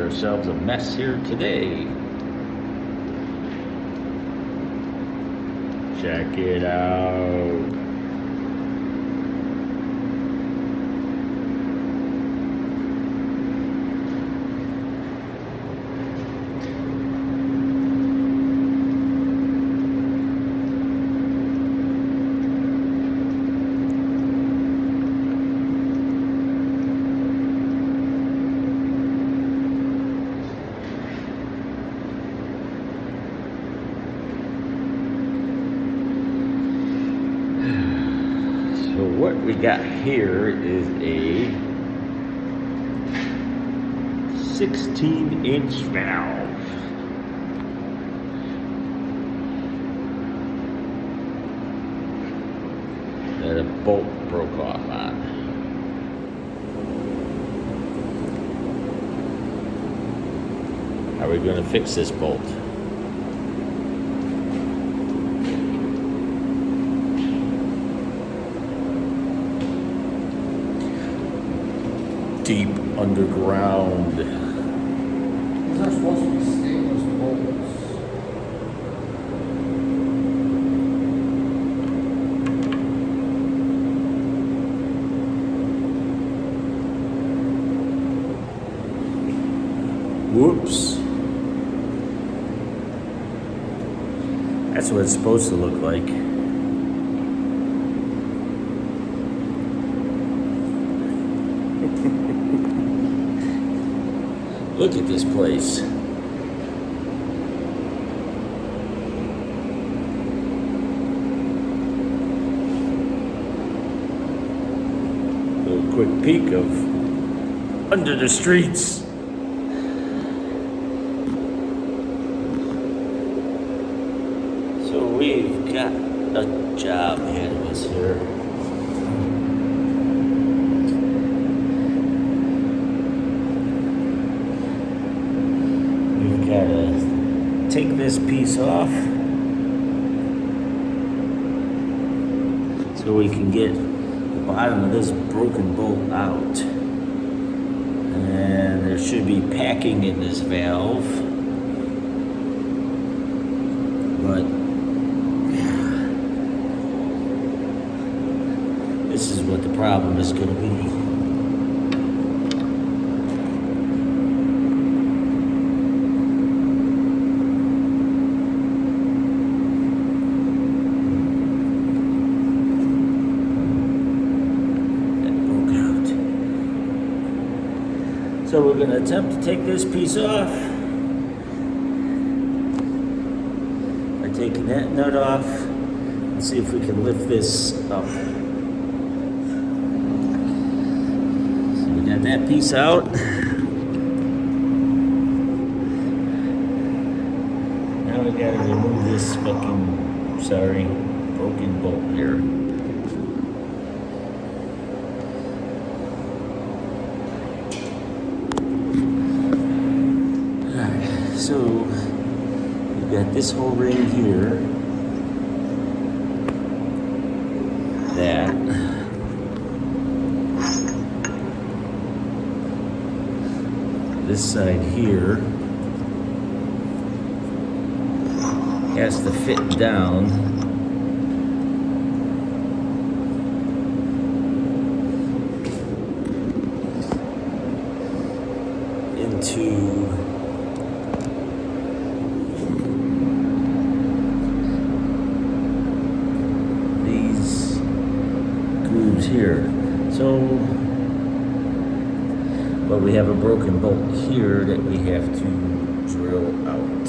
ourselves a mess here today. Check it out. So what we got here is a 16-inch valve. That a bolt broke off on. How are we going to fix this bolt? Deep underground. These are supposed to be stainless bolts. Whoops. That's what it's supposed to look like. Look at this place. Little quick peek of under the streets. So we've got a job ahead of us here. We've got to take this piece off so we can get the bottom of this broken bolt out. And there should be packing in this valve, but this is what the problem is going to be. So we're going to attempt to take this piece off by taking that nut off and see if we can lift this up. So we got that piece out. Now we got to remove this broken bolt here. So we've got this whole ring here, that this side here has to fit down into here. So, but we have a broken bolt here that we have to drill out.